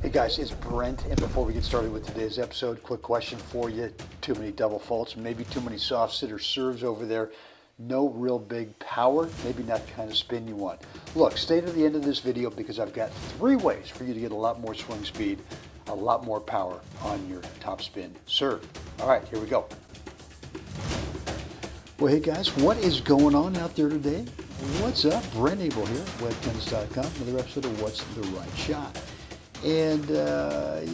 Hey guys, it's Brent, and before we get started with today's episode, quick question for you. Too many double faults, maybe too many soft sitter serves over there, no real big power, maybe not the kind of spin you want. Look, stay to the end of this video because I've got 3 ways for you to get a lot more swing speed, a lot more power on your topspin serve. All right, here we go. Well, hey guys, what is going on out there today? What's up? Brent Abel here, webtennis.com, another episode of What's the Right Shot. And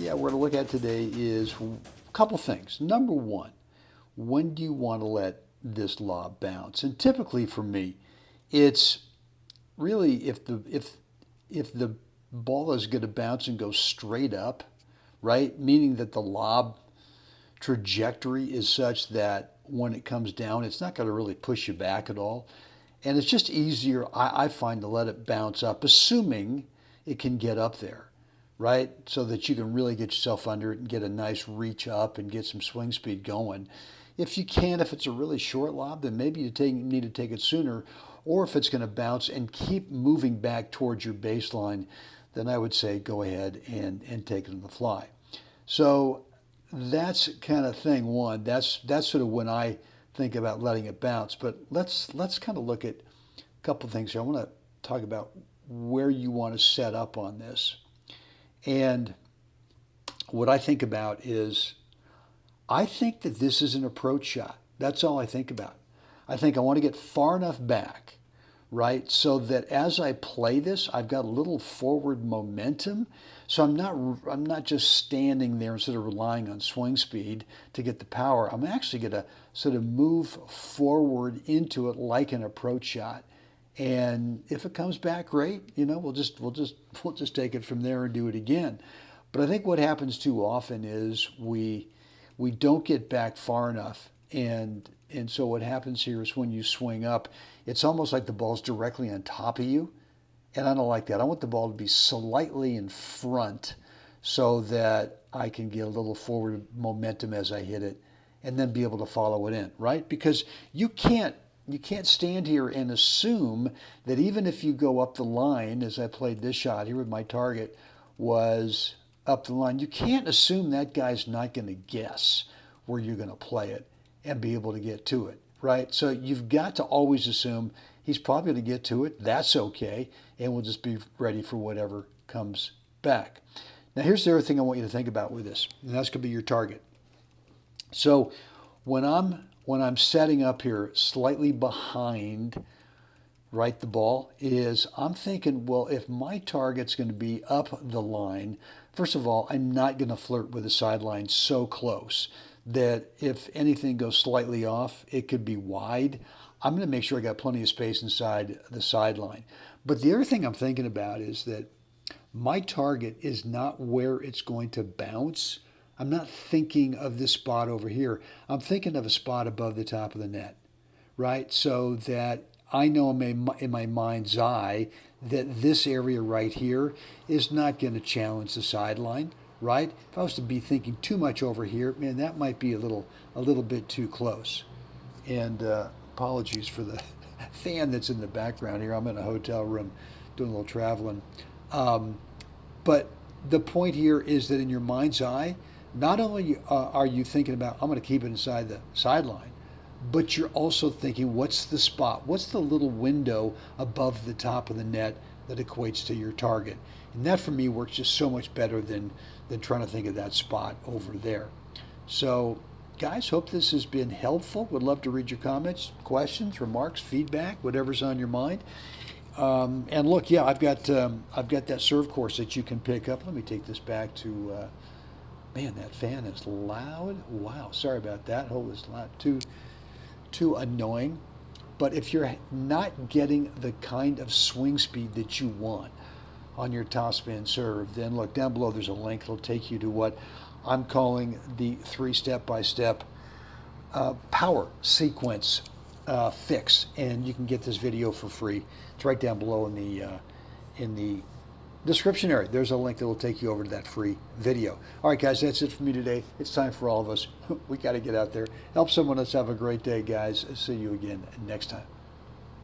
yeah, we're going to look at today is a couple things. Number one, when do you want to let this lob bounce? And typically for me, it's really if the ball is going to bounce and go straight up, right? Meaning that the lob trajectory is such that when it comes down, it's not going to really push you back at all. And it's just easier, I find, to let it bounce up, assuming it can get up there, right? So that you can really get yourself under it and get a nice reach up and get some swing speed going. If you can, if it's a really short lob, then maybe you need to take it sooner. Or if it's going to bounce and keep moving back towards your baseline, then I would say go ahead and take it on the fly. So that's kind of thing one. That's sort of when I think about letting it bounce. But let's kind of look at a couple things here. I want to talk about where you want to set up on this. And what I think about is, I think that this is an approach shot. That's all I think about. I think I want to get far enough back, right, so that as I play this, I've got a little forward momentum. So I'm not just standing there instead of relying on swing speed to get the power. I'm actually going to sort of move forward into it like an approach shot. And if it comes back, great. You know, we'll just take it from there and do it again. But I think what happens too often is we don't get back far enough, and so what happens here is when you swing up, it's almost like the ball's directly on top of you, and I don't like that. I want the ball to be slightly in front so that I can get a little forward momentum as I hit it, and then be able to follow it in, right? Because you can't stand here and assume that even if you go up the line, as I played this shot here with my target was up the line, you can't assume that guy's not going to guess where you're going to play it and be able to get to it, right? So you've got to always assume he's probably going to get to it. That's okay. And we'll just be ready for whatever comes back. Now, here's the other thing I want you to think about with this, and that's going to be your target. So when I'm setting up here slightly behind, right, the ball, is I'm thinking, well, if my target's going to be up the line, first of all, I'm not going to flirt with the sideline so close that if anything goes slightly off, it could be wide. I'm going to make sure I got plenty of space inside the sideline. But the other thing I'm thinking about is that my target is not where it's going to bounce. I'm not thinking of this spot over here. I'm thinking of a spot above the top of the net, right? So that I know in my mind's eye that this area right here is not going to challenge the sideline, right? If I was to be thinking too much over here, man, that might be a little bit too close. And apologies for the fan that's in the background here. I'm in a hotel room doing a little traveling. But the point here is that in your mind's eye, not only are you thinking about, I'm going to keep it inside the sideline, but you're also thinking, what's the spot? What's the little window above the top of the net that equates to your target? And that for me works just so much better than trying to think of that spot over there. So guys, hope this has been helpful. Would love to read your comments, questions, remarks, feedback, whatever's on your mind. And look, yeah, I've got that serve course that you can pick up. Let me take this back to, man, that fan is loud. Wow, sorry about that. Hope it's not too annoying. But if you're not getting the kind of swing speed that you want on your topspin serve, then look, down below there's a link that'll take you to what I'm calling the 3 step-by-step power sequence fix, and you can get this video for free. It's right down below in the description area. There's a link that will take you over to that free video. All right, guys, that's it for me today. It's time for all of us. We got to get out there, help someone else have a great day, guys. See you again next time.